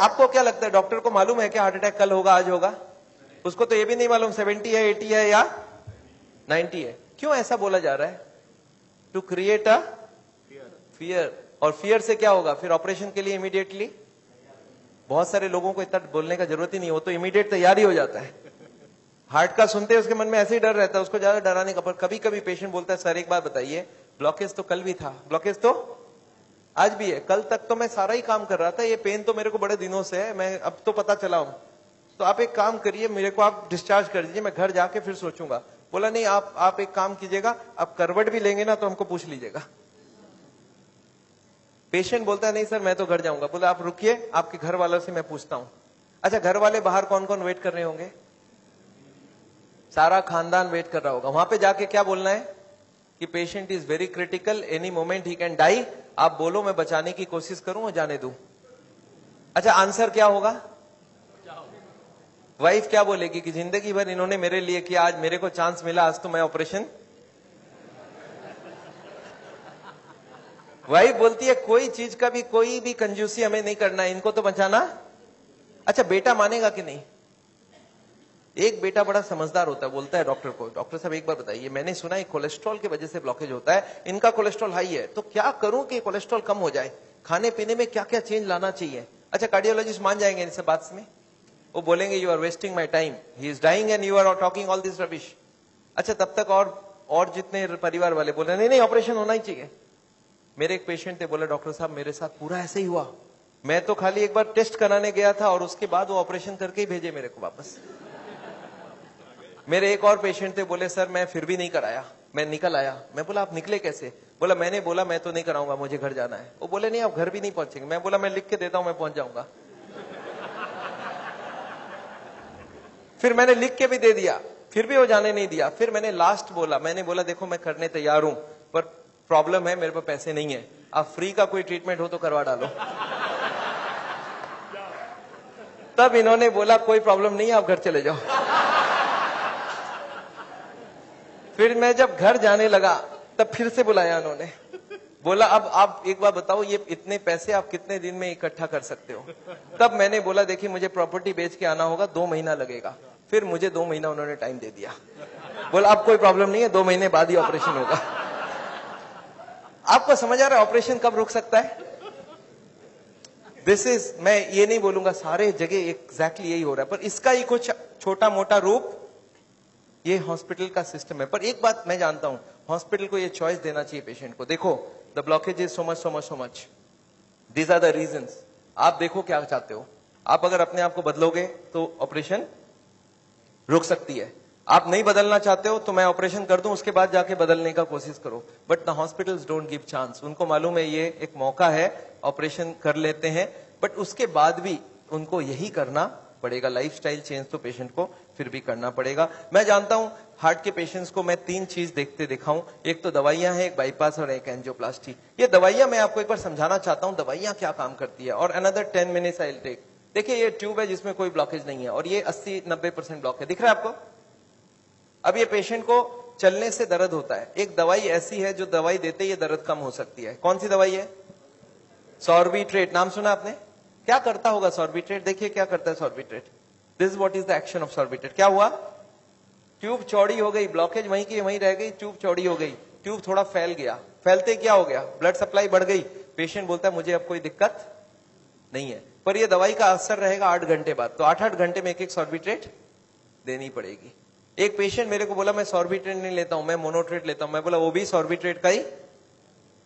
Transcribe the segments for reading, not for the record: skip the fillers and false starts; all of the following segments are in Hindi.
आपको क्या लगता है, डॉक्टर को मालूम है कि हार्ट अटैक कल होगा आज होगा? उसको तो ये भी नहीं मालूम 70 है 80 है या 90 है। क्यों ऐसा बोला जा रहा है? To create a fear. और फियर से क्या होगा फिर? ऑपरेशन के लिए इमीडिएटली, बहुत सारे लोगों को इतना बोलने का जरूरत ही नहीं, हो तो इमीडिएट तैयारी हो जाता है। हार्ट का सुनते उसके मन में ऐसे ही डर रहता है, उसको ज्यादा डराने का। पर कभी कभी पेशेंट बोलता है सर एक बात बताइए, ब्लॉकेज तो कल भी था, ब्लॉकेज तो आज भी है, कल तक तो मैं सारा ही काम कर रहा था, ये पेन तो मेरे को बड़े दिनों से है, मैं अब तो पता चला हूं, तो आप एक काम करिए, मेरे को आप डिस्चार्ज कर दीजिए, मैं घर जाके फिर सोचूंगा। बोला नहीं, आप एक काम कीजिएगा, आप करवट भी लेंगे ना तो हमको पूछ लीजिएगा। पेशेंट बोलता है नहीं सर मैं तो घर जाऊंगा। बोला आप रुकिए, आपके घर वालों से मैं पूछता हूं। अच्छा, घर वाले बाहर कौन कौन वेट कर रहे होंगे? सारा खानदान वेट कर रहा होगा। वहां पे जाके क्या बोलना है कि patient is very critical, any moment he can die. आप बोलो मैं बचाने की कोशिश करूं और जाने दूं। अच्छा, आंसर क्या होगा? वाइफ क्या बोलेगी कि जिंदगी भर इन्होंने मेरे लिए किया, आज मेरे को चांस मिला, आज तो मैं ऑपरेशन। वाइफ बोलती है कोई चीज का भी कोई भी कंजूसी हमें नहीं करना है, इनको तो बचाना। अच्छा, बेटा मानेगा कि नहीं? एक बेटा बड़ा समझदार होता है, बोलता है डॉक्टर को, डॉक्टर साहब एक बार बताइए, मैंने सुना है कोलेस्ट्रॉल की वजह से ब्लॉकेज होता है, इनका कोलेस्ट्रॉल हाई है, तो क्या करूं कि कोलेस्ट्रॉल कम हो जाए? खाने पीने में क्या क्या चेंज लाना चाहिए? अच्छा, कार्डियोलॉजिस्ट मान जाएंगे इन सब बात में? वो बोलेंगे you are wasting my time, he is dying and you are talking all this rubbish. अच्छा, तब तक और जितने परिवार वाले बोले नहीं नहीं ऑपरेशन होना ही चाहिए। मेरे एक पेशेंट थे, बोले डॉक्टर साहब मेरे साथ पूरा ऐसे ही हुआ, मैं तो खाली एक बार टेस्ट कराने गया था और उसके बाद वो ऑपरेशन करके ही भेजे मेरे को वापस। मेरे एक और पेशेंट थे, बोले सर मैं फिर भी नहीं कराया, मैं निकल आया। मैं बोला आप निकले कैसे? बोला मैंने बोला मैं तो नहीं कराऊंगा, मुझे घर जाना है। वो बोले नहीं आप घर भी नहीं पहुंचेंगे। मैं बोला मैं लिख के देता हूं, मैं पहुंच जाऊंगा। फिर मैंने लिख के भी दे दिया, फिर भी वो जाने नहीं दिया। फिर मैंने लास्ट बोला, मैंने बोला देखो मैं करने तैयार हूं, पर प्रॉब्लम है मेरे पास पैसे नहीं है, आप फ्री का कोई ट्रीटमेंट हो तो करवा डालो। तब इन्होंने बोला कोई प्रॉब्लम नहीं है, आप घर चले जाओ। फिर मैं जब घर जाने लगा तब फिर से बुलाया उन्होंने, बोला अब आप एक बार बताओ ये इतने पैसे आप कितने दिन में इकट्ठा कर सकते हो? तब मैंने बोला देखिए मुझे प्रॉपर्टी बेच के आना होगा, 2 महीना लगेगा। फिर मुझे 2 महीना उन्होंने टाइम दे दिया, बोला अब कोई प्रॉब्लम नहीं है, 2 महीने बाद ही ऑपरेशन होगा। आपको समझ आ रहा है ऑपरेशन कब रुक सकता है? दिस इज, मैं ये नहीं बोलूंगा सारे जगह एग्जैक्टली यही हो रहा है, पर इसका ही कुछ छोटा मोटा रूप ये हॉस्पिटल का सिस्टम है। पर एक बात मैं जानता हूं, हॉस्पिटल को ये चॉइस देना चाहिए पेशेंट को, देखो the blockage is so much so much so much, these are the reasons, आप देखो क्या चाहते हो। आप अगर अपने आप को बदलोगे तो ऑपरेशन रुक सकती है, आप नहीं बदलना चाहते हो तो मैं ऑपरेशन कर दूं, उसके बाद जाके बदलने का कोशिश करो। But the hospitals don't give chance, उनको मालूम है ये एक मौका है, ऑपरेशन कर लेते हैं, बट उसके बाद भी उनको यही करना पड़ेगा, लाइफस्टाइल चेंज तो पेशेंट को फिर भी करना पड़ेगा। मैं जानता हूं हार्ट के पेशेंट्स को मैं 3 चीज देखते दिखाऊं, एक तो दवाइयां हैं, एक बाईपास और एक एंजियोप्लास्टी। ये दवाइयां मैं आपको एक बार समझाना चाहता हूं दवाइयां क्या काम करती है, और another 10 minutes I will take. देखिए ये ट्यूब है जिसमें कोई ब्लॉकेज नहीं है, और ये 80-90% ब्लॉक है, दिख रहा है आपको? अब ये पेशेंट को चलने से दर्द होता है, एक दवाई ऐसी है जो दवाई देते ये दर्द कम हो सकती है। कौन सी दवाई है? सॉर्बिट्रेट, नाम सुना आपने? क्या करता होगा सॉर्बिट्रेट? देखिए क्या करता है Sorbitrate, this is what is the action of Sorbitrate. क्या हुआ? ट्यूब चौड़ी हो गई, ब्लॉकेज वहीं की वहीं रह गई, ट्यूब चौड़ी हो गई, ट्यूब थोड़ा फैल गया, फैलते क्या हो गया? ब्लड सप्लाई बढ़ गई। पेशेंट बोलता है मुझे अब कोई दिक्कत नहीं है, पर यह दवाई का असर रहेगा 8 घंटे बाद, तो 8-8 घंटे में एक सॉर्बिट्रेट देनी पड़ेगी। एक पेशेंट मेरे को बोला मैं सॉर्बिट्रेट नहीं लेता हूं, मैं मोनोट्रेट लेता हूं। मैं बोला वो भी सॉर्बिट्रेट का ही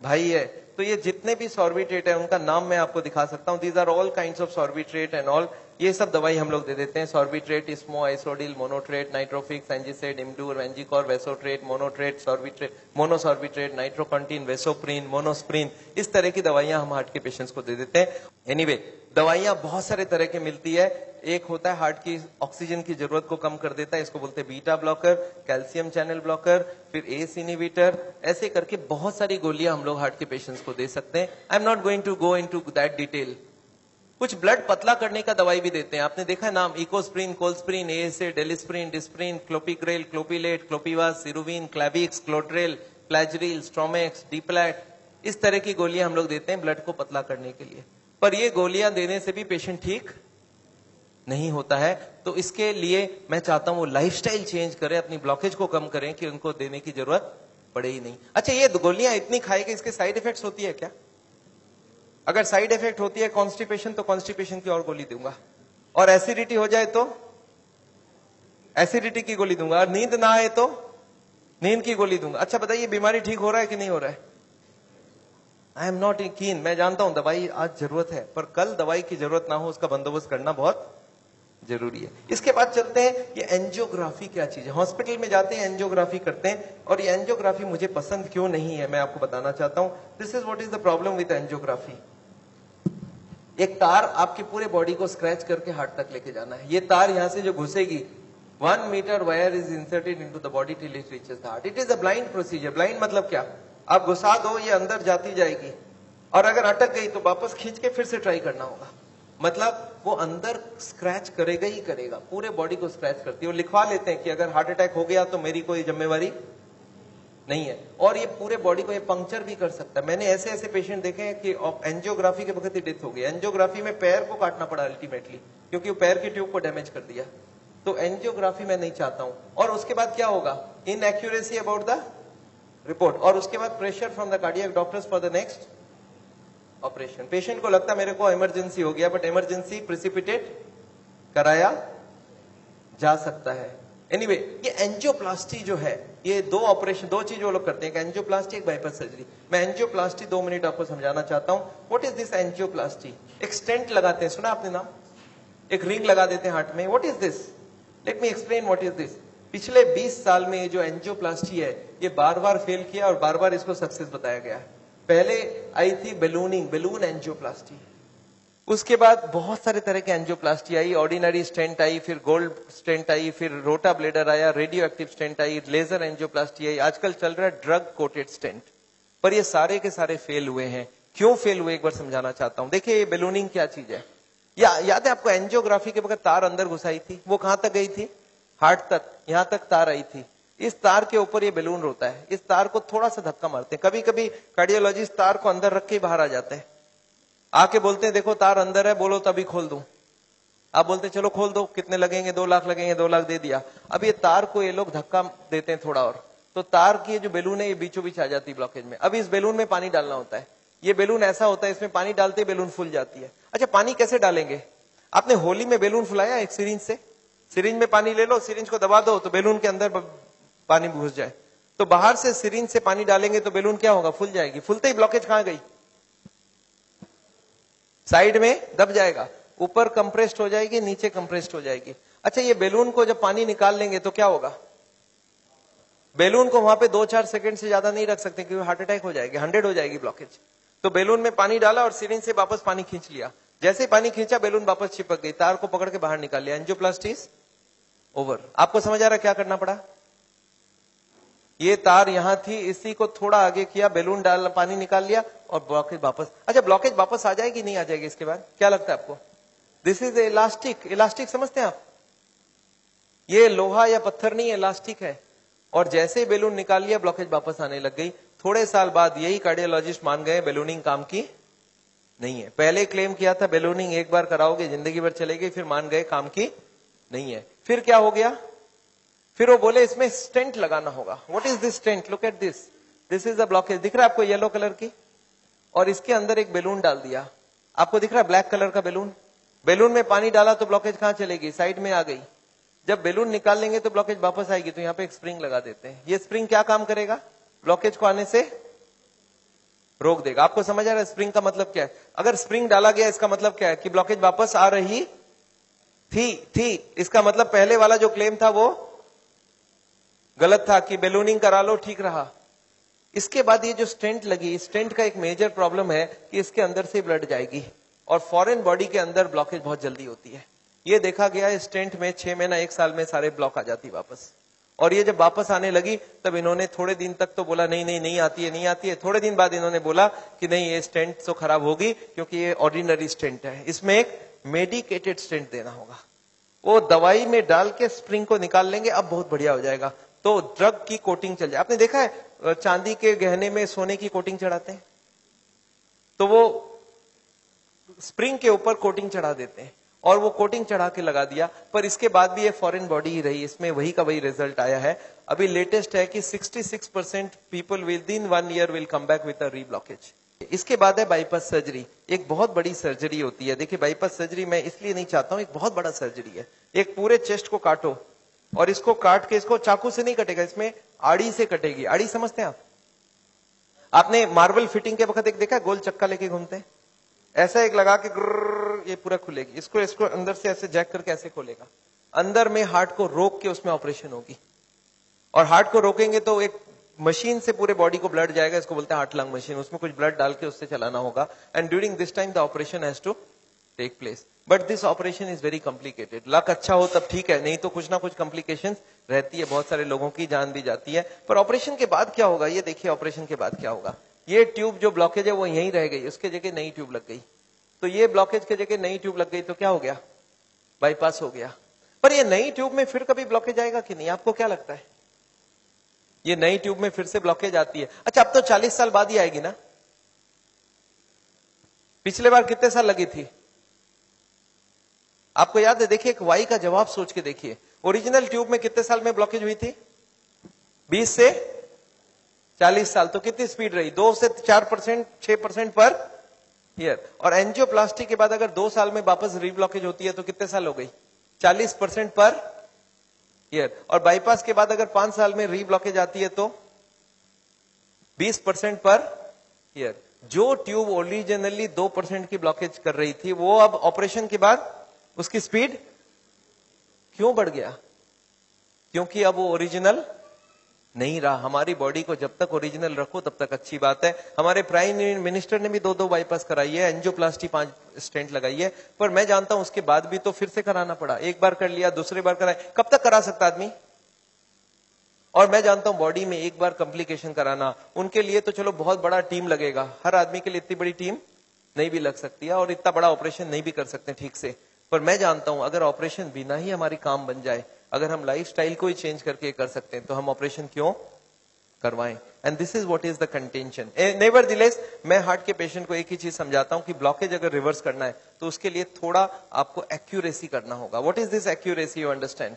भाई है। तो ये जितने भी सॉर्बिट्रेट है उनका नाम मैं आपको दिखा सकता हूं, these are all kinds of Sorbitrate and all, ये सब दवाई हम लोग दे देते हैं। सॉर्बिट्रेट, इस्मो, आइसोडिल, मोनोट्रेट, नाइट्रोफिक्स, एंजिसेड, इमडूर, वेंजिकॉर, वेसोट्रेट, मोनोट्रेट, सॉर्बिट्रेट, मोनोसॉर्बिट्रेट, नाइट्रोकंटीन, वेसोप्रीन, मोनोस्प्रीन, इस तरह की दवाइयां हम हार्ट के पेशेंट्स को दे देते हैं। एनीवे दवाइयां बहुत सारे तरह की मिलती है, एक होता है हार्ट की ऑक्सीजन की जरूरत को कम कर देता है, इसको बोलते हैं beta blocker, calcium channel blocker, फिर एस इनहिबिटर, ऐसे करके बहुत सारी गोलियां हम लोग हार्ट के पेशेंट्स को दे सकते हैं। I am not going to go into that detail. कुछ ब्लड पतला करने का दवाई भी देते हैं, आपने देखा है नाम, Ecosprin, Colsprin, ASA, Delisprin, Disprin, clopidogrel, Clopilet, Clopivas, Ceruvin, Clavix, Clotrel, Plagril, Stromex, Deplatt, इस तरह की गोलियां हम लोग देते हैं ब्लड को पतला करने के लिए। पर ये गोलियां देने से भी पेशेंट ठीक नहीं होता है। तो इसके लिए मैं चाहता हूं वो लाइफस्टाइल चेंज करें, अपनी ब्लॉकेज को कम करें कि उनको देने की जरूरत पड़े ही नहीं। अच्छा, ये गोलियां इतनी खाएगी, इसके साइड इफेक्ट्स होती है क्या? अगर साइड इफेक्ट होती है कॉन्स्टिपेशन, तो कॉन्स्टिपेशन की और गोली दूंगा, और एसिडिटी हो जाए तो एसिडिटी की गोली दूंगा, और नींद ना आए तो नींद की गोली दूंगा। अच्छा बताइए, बीमारी ठीक हो रहा है कि नहीं हो रहा है? आई एम नॉट कीन, मैं जानता हूं दवाई आज जरूरत है, पर कल दवाई की जरूरत ना हो उसका बंदोबस्त करना बहुत जरूरी है। इसके बाद चलते हैं, ये एंजियोग्राफी क्या चीज है। हॉस्पिटल में जाते हैं, एंजियोग्राफी करते हैं, और ये एंजियोग्राफी मुझे पसंद क्यों नहीं है मैं आपको बताना चाहता हूं। This is what is the problem with angiography. एक तार आपकी पूरे बॉडी को स्क्रैच करके हार्ट तक लेके जाना है। ये तार यहां से जो घुसेगी, 1 metre wire is inserted into the body till it reaches the heart. It is a blind procedure. Blind मतलब क्या? आप घुसा दो, ये अंदर जाती जाएगी, और अगर अटक गई तो वापस खींच के फिर से ट्राई करना होगा। मतलब वो अंदर स्क्रैच करेगा ही करेगा, पूरे बॉडी को स्क्रैच करती है। वो लिखवा लेते हैं कि अगर हार्ट अटैक हो गया तो मेरी कोई जिम्मेवारी नहीं है, और ये पूरे बॉडी को ये पंक्चर भी कर सकता है। मैंने ऐसे ऐसे पेशेंट देखे हैं कि एंजियोग्राफी के वक्त ही डेथ हो गई। एंजियोग्राफी में पैर को काटना पड़ा अल्टीमेटली, क्योंकि वो पैर की ट्यूब को डैमेज कर दिया। तो एंजियोग्राफी मैं नहीं चाहता हूं। और उसके बाद क्या होगा? इनएक्यूरेसी अबाउट द रिपोर्ट, और उसके बाद pressure from the cardiac doctors for the next operation. Patient को लगता है मेरे को इमरजेंसी हो गया, बट इमरजेंसी प्रिसिपिटेट कराया जा सकता है। एनीवे, ये एंजियोप्लास्टी जो है, ये दो ऑपरेशन, दो चीज वो लोग करते हैं, एक एंजियोप्लास्टी, एक बाईपास सर्जरी। मैं एंजियोप्लास्टी 2 मिनट आपको समझाना चाहता हूं। What is this angioplasty? एक स्टेंट लगाते हैं, सुना आपने नाम? एक रिंग लगा देते हैं हार्ट में। What is this? Let me explain what is this. पिछले 20 साल में ये जो एंजियोप्लास्टी है, ये बार बार फेल किया और बार बार इसको सक्सेस बताया गया। पहले आई थी बैलूनिंग, बैलून एंजियोप्लास्टी। उसके बाद बहुत सारे तरह के एंजियोप्लास्टी आई, ऑर्डिनरी स्टेंट आई, फिर गोल्ड स्टेंट आई, फिर रोटा ब्लेडर आया, रेडियो एक्टिव स्टेंट आई, लेजर एंजियोप्लास्टी आई, आजकल चल रहा है ड्रग कोटेड स्टेंट। पर ये सारे के सारे फेल हुए हैं। क्यों फेल हुए, एक बार समझाना चाहता हूं। देखिए, ये बैलूनिंग क्या चीज है? याद है आपको एंजियोग्राफी के वक्त तार अंदर घुसाई थी, वो कहां तक गई थी? हार्ट तक, यहां तक तार आई थी। इस तार के ऊपर ये बैलून होता है। इस तार को थोड़ा सा धक्का मारते हैं। कभी कभी कार्डियोलॉजिस्ट तार को अंदर रख के बाहर आ जाते हैं, आके बोलते हैं देखो तार अंदर है, बोलो तभी खोल दूं। आप बोलते हैं चलो खोल दो, कितने लगेंगे? 2 लाख लगेंगे। 2 लाख दे दिया। अब ये तार को ये लोग धक्का देते हैं थोड़ा और, तो तार की जो बैलून है ये बीचों बीच आ जाती है ब्लॉकेज में। अब इस बैलून में पानी डालना होता है। ये बैलून ऐसा होता है, इसमें पानी डालते ही बैलून फूल जाती है। अच्छा, पानी कैसे डालेंगे? आपने होली में बैलून फुलाया एक सिरिंज से? सिरिंज में पानी ले लो, सिरिंज को दबा दो तो बैलून के अंदर पानी घुस जाए। तो बाहर से सिरिंज से पानी डालेंगे तो बैलून क्या होगा? फूल जाएगी। फूलते ही ब्लॉकेज कहां गई? साइड में दब जाएगा, ऊपर कंप्रेस्ड हो जाएगी, नीचे कंप्रेस्ड हो जाएगी। अच्छा, ये बैलून को जब पानी निकाल लेंगे तो क्या होगा? बैलून को वहां पे 2-4 सेकंड से ज्यादा नहीं रख सकते, क्योंकि हार्ट अटैक हो जाएगी, 100 हो जाएगी ब्लॉकेज। तो बैलून में पानी डाला और सिरिंज से वापस पानी खींच लिया। जैसे ही पानी खींचा, बैलून वापस चिपक गई, तार को पकड़ के बाहर निकाल लिया। Angioplasty is over. आपको समझ आ रहा क्या करना पड़ा? ये तार यहां थी, इसी को थोड़ा आगे किया, बैलून डाल, पानी निकाल लिया और ब्लॉकेज वापस। अच्छा, ब्लॉकेज वापस आ जाएगी नहीं आ जाएगी इसके बाद? क्या लगता है आपको? This is elastic. इलास्टिक समझते हैं आप? ये लोहा या पत्थर नहीं, इलास्टिक है। और जैसे ही बैलून निकाल लिया, ब्लॉकेज वापस आने लग गई। थोड़े साल बाद यही कार्डियोलॉजिस्ट मान गए बैलूनिंग काम की नहीं है। पहले क्लेम किया था बैलूनिंग एक बार कराओगे जिंदगी भर चलेगी, फिर मान गए काम की नहीं है। फिर क्या हो गया? फिर वो बोले इसमें स्टेंट लगाना होगा। What is this stent? Look at this, this is the blockage. दिख रहा है आपको येलो कलर की? और इसके अंदर एक बैलून डाल दिया। आपको दिख रहा है ब्लैक कलर का बैलून? बैलून में पानी डाला तो ब्लॉकेज कहां चलेगी? साइड में आ गई। जब बैलून निकाल लेंगे तो ब्लॉकेज वापस आएगी। तो यहाँ पे एक स्प्रिंग लगा देते हैं। ये स्प्रिंग क्या काम करेगा? ब्लॉकेज को आने से रोक देगा। आपको समझ आ रहा है स्प्रिंग का मतलब क्या है? अगर स्प्रिंग डाला गया, इसका मतलब क्या है? कि ब्लॉकेज वापस आ रही थी। इसका मतलब पहले वाला जो क्लेम था वो गलत था कि बैलूनिंग करा लो, ठीक रहा। इसके बाद ये जो स्टेंट लगी, स्टेंट का एक मेजर प्रॉब्लम है कि इसके अंदर से ब्लड जाएगी, और फॉरेन बॉडी के अंदर ब्लॉकेज बहुत जल्दी होती है। ये देखा गया है स्टेंट में 6 महीना 1 साल में सारे ब्लॉक आ जाती वापस। और ये जब वापस आने लगी तब इन्होंने थोड़े दिन तक तो बोला नहीं आती है। थोड़े दिन बाद इन्होंने बोला कि नहीं, ये स्टेंट तो खराब होगी क्योंकि ये ऑर्डिनरी स्टेंट है, इसमें एक मेडिकेटेड स्टेंट देना होगा। वो दवाई में डाल के स्प्रिंग को निकाल लेंगे, अब बहुत बढ़िया हो जाएगा। तो ड्रग की कोटिंग चल जाए। आपने देखा है चांदी के गहने में सोने की कोटिंग चढ़ाते हैं, तो वो स्प्रिंग के ऊपर कोटिंग चढ़ा देते हैं और वो कोटिंग चढ़ा के लगा दिया, पर इसके बाद भी ये फॉरेन बॉडी ही रही, इसमें वही का वही रिजल्ट आया है। अभी लेटेस्ट है कि 66% people with in 1 year will come back with a reblockage. इसके बाद है बाईपास सर्जरी। एक बहुत बड़ी सर्जरी होती है। देखिए बाईपास सर्जरी मैं इसलिए नहीं चाहता हूं, एक बहुत बड़ा सर्जरी है। एक पूरे चेस्ट को काटो और इसको काट के, इसको चाकू से नहीं कटेगा, इसमें आड़ी से कटेगी। आड़ी समझते हैं आप? आपने मार्बल फिटिंग के वक्त एक देखा, गोल चक्का लेके घूमते हैं, ऐसा एक लगा के ये पूरा खुलेगी। इसको अंदर से ऐसे जैक करके ऐसे खोलेगा, अंदर में हार्ट को रोक के उसमें ऑपरेशन होगी। और हार्ट को रोकेंगे तो एक मशीन से पूरे बॉडी को ब्लड जाएगा, इसको बोलते हैं हार्ट लंग मशीन। उसमें कुछ ब्लड डाल के उससे चलाना होगा। And during this time the operation has to take place, but this operation is very complicated. Luck अच्छा हो तब ठीक है, नहीं तो कुछ ना कुछ कॉम्प्लिकेशंस रहती है, बहुत सारे लोगों की जान भी जाती है। पर ऑपरेशन के बाद क्या होगा, ये देखिए ऑपरेशन के बाद क्या होगा। ये ट्यूब जो ब्लॉकेज है वो यहीं रह गई, उसके जगह नई ट्यूब लग गई। तो ये ब्लॉकेज के जगह नई ट्यूब लग गई तो क्या हो गया, बाईपास हो गया। पर ये नई ट्यूब में फिर कभी ब्लॉकेज आएगा कि नहीं, आपको क्या लगता है? ये नई ट्यूब में फिर से ब्लॉकेज आती है। अच्छा अब तो 40 साल बाद ही आएगी ना, पिछले बार कितने साल लगी थी आपको याद है? देखिए एक वाई का जवाब सोच के देखिए, ओरिजिनल ट्यूब में कितने साल में ब्लॉकेज हुई थी? 20 से 40 साल। तो कितनी स्पीड रही? 2 से 4%, 6% पर ईयर। और एंजियोप्लास्टी के बाद अगर 2 साल में वापस रीब्लॉकेज होती है तो कितने साल हो गई? 40% पर ईयर। और बाईपास के बाद अगर 5 साल में रीब्लॉकेज आती है तो 20% पर ईयर। जो ट्यूब ओरिजिनली 2% की ब्लॉकेज कर रही थी वो अब ऑपरेशन के बाद उसकी स्पीड क्यों बढ़ गया? क्योंकि अब वो ओरिजिनल नहीं रहा। हमारी बॉडी को जब तक ओरिजिनल रखो तब तक अच्छी बात है। हमारे प्राइम मिनिस्टर ने भी 2 बाईपास कराई है, एंजियोप्लास्टी 5 स्टेंट लगाई है। पर मैं जानता हूं उसके बाद भी तो फिर से कराना पड़ा। एक बार कर लिया, दूसरी बार कराए, कब तक करा सकता आदमी? और मैं जानता हूं बॉडी में एक बार कॉम्प्लिकेशन कराना, उनके लिए तो चलो बहुत बड़ा टीम लगेगा। हर आदमी के लिए इतनी बड़ी टीम नहीं भी लग सकती है और इतना बड़ा ऑपरेशन नहीं भी कर सकते ठीक से। पर मैं जानता हूं अगर ऑपरेशन बिना ही हमारी काम बन जाए, अगर हम लाइफस्टाइल को ही चेंज करके कर सकते हैं तो हम ऑपरेशन क्यों करवाएं? And this is what is the contention. Nevertheless मैं हार्ट के पेशेंट को एक ही चीज समझाता हूं कि ब्लॉकेज अगर रिवर्स करना है तो उसके लिए थोड़ा आपको एक्यूरेसी करना होगा। What is this accuracy? You understand?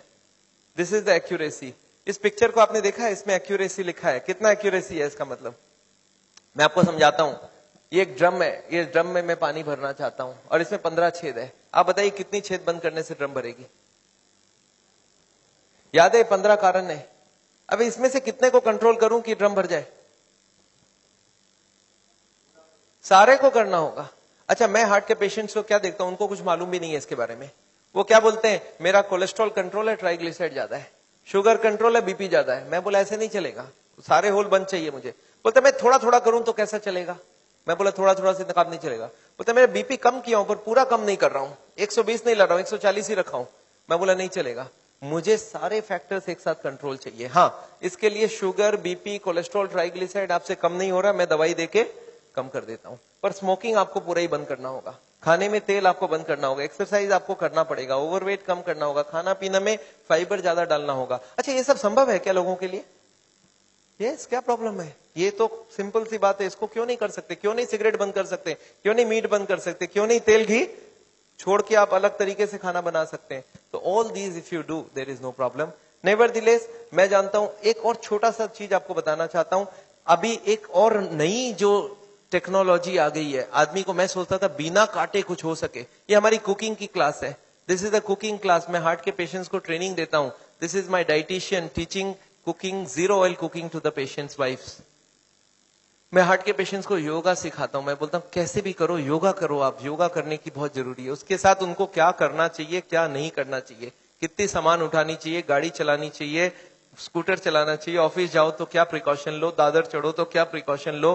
This is the accuracy. इस पिक्चर को आपने देखा है, इसमें एक्यूरेसी लिखा है। कितना एक्यूरेसी है इसका मतलब? मैं आपको समझाता हूं। ये एक ड्रम है, ये ड्रम में मैं पानी भरना चाहता हूं और इसमें 15 छेद है। आप बताइए कितनी छेद बंद करने से ड्रम भरेगी? याद है 15 कारण है। अब इसमें से कितने को कंट्रोल करूं कि ड्रम भर जाए? सारे को करना होगा। अच्छा मैं हार्ट के पेशेंट्स को क्या देखता हूं, उनको कुछ मालूम भी नहीं है इसके बारे में। वो क्या बोलते हैं, मेरा कोलेस्ट्रॉल कंट्रोल है, ट्राइग्लिसराइड ज्यादा है, शुगर कंट्रोल है, बीपी ज्यादा है। मैं बोला ऐसे नहीं चलेगा, सारे होल बंद चाहिए मुझे। बोलते मैं थोड़ा थोड़ा करूं तो कैसा चलेगा? मैं बोला थोड़ा थोड़ा से काम नहीं चलेगा। बोलते मेरा बीपी कम किया हूं पर पूरा कम नहीं कर रहा हूं, 120 नहीं ला रहा हूं, 140 ही रखा हूं। मैं बोला नहीं चलेगा, मुझे सारे फैक्टर्स एक साथ कंट्रोल चाहिए। हाँ इसके लिए शुगर, बीपी, कोलेस्ट्रॉल, ट्राइग्लिसराइड आपसे कम नहीं हो रहा, मैं दवाई देके कम कर देता हूं। पर स्मोकिंग आपको पूरा ही बंद करना होगा, खाने में तेल आपको बंद करना होगा, एक्सरसाइज आपको करना पड़ेगा, ओवरवेट कम करना होगा, खाना पीना में फाइबर ज्यादा डालना होगा। अच्छा ये सब संभव है क्या लोगों के लिए? यस, क्या प्रॉब्लम है? ये तो सिंपल सी बात है, इसको क्यों नहीं कर सकते? क्यों नहीं सिगरेट बंद कर सकते? क्यों नहीं मीट बंद कर सकते? क्यों नहीं तेल घी छोड़ के आप अलग तरीके से खाना बना सकते हैं? तो all these if you do there is no problem. Nevertheless मैं जानता हूं, एक और छोटा सा चीज आपको बताना चाहता हूं। अभी एक और नई जो टेक्नोलॉजी आ गई है, आदमी को मैं सोचता था बिना काटे कुछ हो सके। ये हमारी कुकिंग की क्लास है, this is the cooking class. मैं हार्ट के पेशेंट्स को ट्रेनिंग देता हूं। This is my dietitian teaching cooking, 0 oil cooking to the patients wives. मैं हार्ट के पेशेंट्स को योगा सिखाता हूं। मैं बोलता हूं कैसे भी करो योगा करो, आप योगा करने की बहुत जरूरी है। उसके साथ उनको क्या करना चाहिए, क्या नहीं करना चाहिए, कितनी सामान उठानी चाहिए, गाड़ी चलानी चाहिए, स्कूटर चलाना चाहिए, ऑफिस जाओ तो क्या प्रिकॉशन लो, दादर चढ़ो तो क्या प्रिकॉशन लो,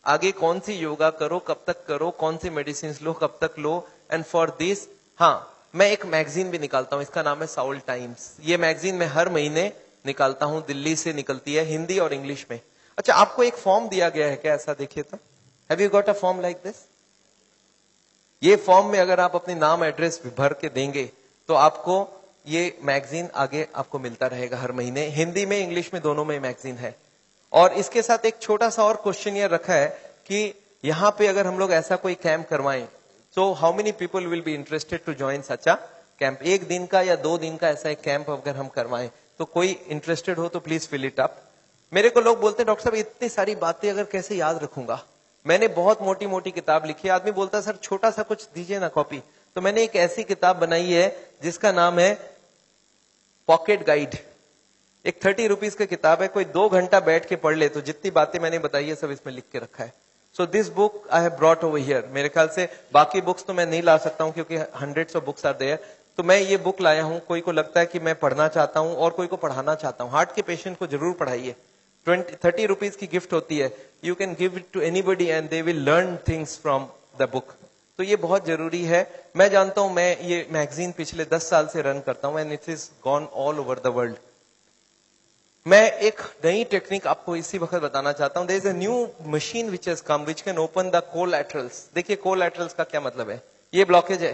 आगे कौन सी योगा करो, कब तक करो, कौन सी मेडिसिन लो, कब तक लो। एंड फॉर दिस हाँ मैं एक मैगजीन भी निकालता हूं, इसका नाम है साउल टाइम्स। ये मैगजीन मैं हर महीने निकालता हूं, दिल्ली से निकलती है, हिंदी और इंग्लिश में। अच्छा आपको एक फॉर्म दिया गया है क्या? ऐसा देखिए तो, have you got a form like this? ये फॉर्म में अगर आप अपने नाम एड्रेस भर के देंगे तो आपको ये मैगजीन आगे आपको मिलता रहेगा हर महीने। हिंदी में इंग्लिश में दोनों में मैगजीन है। और इसके साथ एक छोटा सा और क्वेश्चन ये रखा है कि यहाँ पे अगर हम लोग ऐसा कोई कैंप करवाएं So how many people will be interested to join such a camp? एक दिन का या 2 दिन का ऐसा एक कैंप अगर हम करवाएं तो कोई इंटरेस्टेड हो तो प्लीज फिल इट अप। मेरे को लोग बोलते हैं डॉक्टर साहब इतनी सारी बातें अगर कैसे याद रखूंगा, मैंने बहुत मोटी मोटी किताब लिखी है। आदमी बोलता है सर छोटा सा कुछ दीजिए ना कॉपी, तो मैंने एक ऐसी किताब बनाई है जिसका नाम है पॉकेट गाइड। एक 30 रुपीज की किताब है, कोई 2 घंटा बैठ के पढ़ ले तो जितनी बातें मैंने बताई है सब इसमें लिख के रखा है। So this book I have brought over here. मेरे ख्याल से बाकी बुक्स तो मैं नहीं ला सकता हूं क्योंकि hundreds of books are there, तो मैं ये बुक लाया हूं। कोई को लगता है कि मैं पढ़ना चाहता हूं और कोई को पढ़ाना चाहता हूं, हार्ट के पेशेंट को जरूर पढ़ाइए। 30 रुपीज की गिफ्ट होती है, you can give it to anybody and they will learn things from the book. तो ये बहुत जरूरी है। मैं जानता हूं, मैं ये मैगजीन पिछले 10 साल से रन करता हूं and it is gone all over the world. मैं एक नई टेक्निक आपको इसी वक्त बताना चाहता हूं। There is a new machine which has come which can open the collaterals. देखिए कोलैटरल्स का क्या मतलब है, ये ब्लॉकेज है।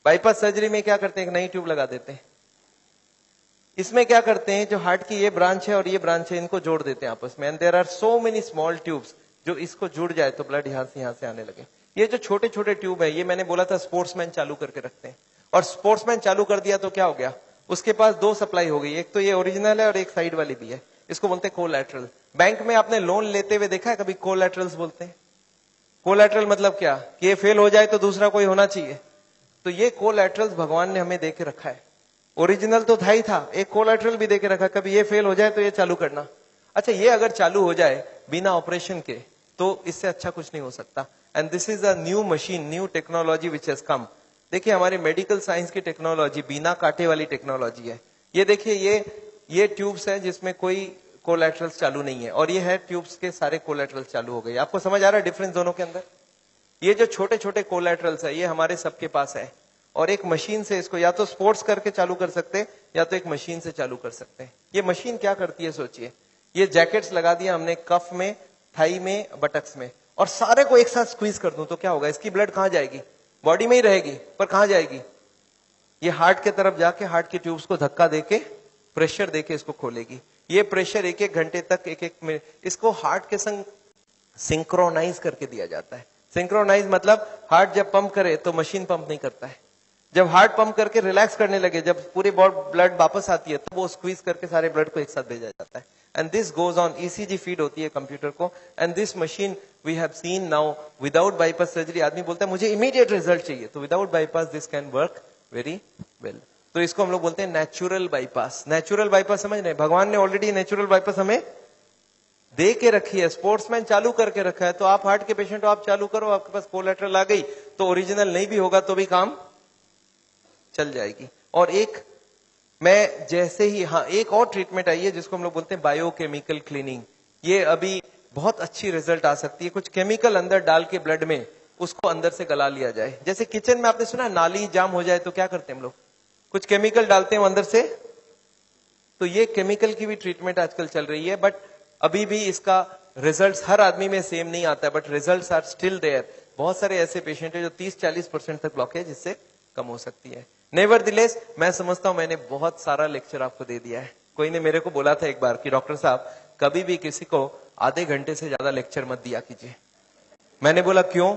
बाईपास सर्जरी में क्या करते हैं, एक नई ट्यूब लगा देते हैं। इसमें क्या करते हैं, जो हार्ट की ये ब्रांच है और ये ब्रांच है, इनको जोड़ देते हैं आपस में and there are so many small tubes, जो इसको जुड़ जाए तो ब्लड यहां से आने लगे। ये जो छोटे छोटे ट्यूब है, ये मैंने बोला था स्पोर्ट्समैन चालू करके रखते हैं, और स्पोर्ट्समैन चालू कर दिया तो क्या हो गया, उसके पास 2 सप्लाई हो गई, एक तो ये ओरिजिनल है और एक साइड वाली भी है। इसको बोलते हैं कोलैटरल। बैंक में आपने लोन लेते हुए देखा है कभी, कोलैटरल्स बोलते हैं। कोलैटरल मतलब क्या, कि ये फेल हो जाए तो दूसरा कोई होना चाहिए। तो ये कोलैटरल्स भगवान ने हमें दे के रखा है। ओरिजिनल तो था ही था, एक कोलैटरल भी दे के रखा, कभी ये फेल हो जाए तो ये चालू करना। अच्छा, ये अगर चालू हो जाए बिना ऑपरेशन के तो इससे अच्छा कुछ नहीं हो सकता। And this is a new machine, new technology which has कम। देखिए हमारे मेडिकल साइंस की टेक्नोलॉजी बिना कांटे वाली टेक्नोलॉजी है। ये देखिए ये ट्यूब्स है जिसमें कोई कोलैटरल्स चालू नहीं है, और ये है ट्यूब्स के सारे कोलैटरल्स चालू हो गए। आपको समझ आ रहा है डिफरेंस दोनों के अंदर? ये जो छोटे छोटे कोलैटरल्स है ये हमारे सबके पास है, और एक मशीन से इसको या तो स्पोर्ट्स करके चालू कर सकते हैं या तो एक मशीन से चालू कर सकते हैं। ये मशीन क्या करती है सोचिए, ये जैकेट्स लगा दिया हमने कफ में, थाई में, बटक्स में, और सारे को एक साथ स्क्वीज कर दूं तो क्या होगा, इसकी ब्लड कहां जाएगी, बॉडी में ही रहेगी, पर कहां जाएगी, ये हार्ट के तरफ जाके हार्ट के ट्यूब्स को धक्का देके प्रेशर देके इसको खोलेगी। ये प्रेशर 1-1 घंटे तक, 1-1 मिनट, इसको हार्ट के संग सिंक्रोनाइज करके दिया जाता है। सिंक्रोनाइज मतलब हार्ट जब पंप करे तो मशीन पंप नहीं करता है, जब हार्ट पंप करके रिलैक्स करने लगे, जब पूरी ब्लड वापस आती है तो वो स्क्वीज करके सारे ब्लड को एक साथ भेजा जाता है। And this goes on, ECG feed होती है कंप्यूटर को, and this machine we have seen now without bypass surgery. आदमी बोलता है मुझे इमीडिएट रिजल्ट चाहिए, तो without bypass this can work very well. तो इसको हम लोग बोलते हैं नेचुरल बाईपास। नेचुरल बाईपास समझ रहे हैं, भगवान ने ऑलरेडी नेचुरल बाईपास हमें दे के रखी है, स्पोर्ट्समैन चालू करके रखा है। तो आप हार्ट के पेशेंट हो, आप चालू करो, आपके पास कोलैटरल आ गई तो ओरिजिनल नहीं भी होगा तो भी काम चल जाएगी। और एक मैं जैसे ही, हाँ एक और ट्रीटमेंट आई है जिसको हम लोग बोलते हैं बायोकेमिकल क्लीनिंग। ये अभी बहुत अच्छी रिजल्ट आ सकती है। कुछ केमिकल अंदर डाल के ब्लड में उसको अंदर से गला लिया जाए। जैसे किचन में आपने सुना नाली जाम हो जाए तो क्या करते हैं हम लोग, कुछ केमिकल डालते हैं अंदर से, तो ये केमिकल की भी ट्रीटमेंट आजकल चल रही है। बट अभी भी इसका रिजल्ट हर आदमी में सेम नहीं आता है, but result are still there. बहुत सारे ऐसे पेशेंट है जो 30-40% तक ब्लॉकेज इससे कम हो सकती है। नेवरदिलेस मैं समझता हूं मैंने बहुत सारा लेक्चर आपको दे दिया है। कोई ने मेरे को बोला था एक बार कि डॉक्टर साहब कभी भी किसी को आधे घंटे से ज्यादा लेक्चर मत दिया कीजिए। मैंने बोला क्यों,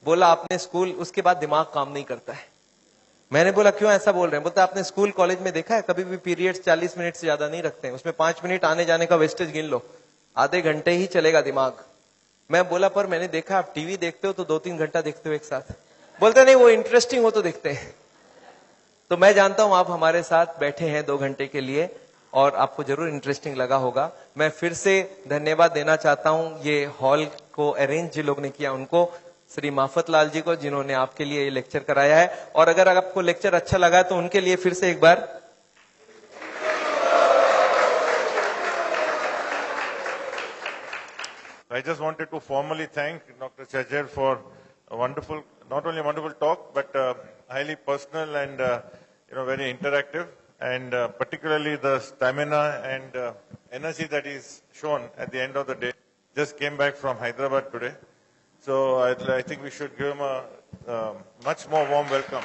बोला आपने स्कूल, उसके बाद दिमाग काम नहीं करता है। मैंने बोला क्यों ऐसा बोल रहे हैं, बोलता आपने स्कूल कॉलेज में देखा है कभी भी पीरियड्स 40 मिनट से ज्यादा नहीं रखते हैं, उसमें 5 मिनट आने जाने का वेस्टेज गिन लो, आधे घंटे ही चलेगा दिमाग। मैं बोला पर मैंने देखा आप टीवी देखते हो तो 2-3 घंटा देखते हो एक साथ। बोलते नहीं वो इंटरेस्टिंग हो तो देखते हैं। तो मैं जानता हूं आप हमारे साथ बैठे हैं 2 घंटे के लिए और आपको जरूर इंटरेस्टिंग लगा होगा। मैं फिर से धन्यवाद देना चाहता हूं ये हॉल को अरेंज जिन लोग ने किया उनको, श्री माफत लाल जी को जिन्होंने आपके लिए ये लेक्चर कराया है। और अगर आपको लेक्चर अच्छा लगा तो उनके लिए फिर से एक बार I just wanted to formally thank Dr. Chajjar for a wonderful, not only a wonderful talk, but highly personal and very interactive, and particularly the stamina and energy that is shown at the end of the day. Just came back from Hyderabad today, so I think we should give him a much more warm welcome.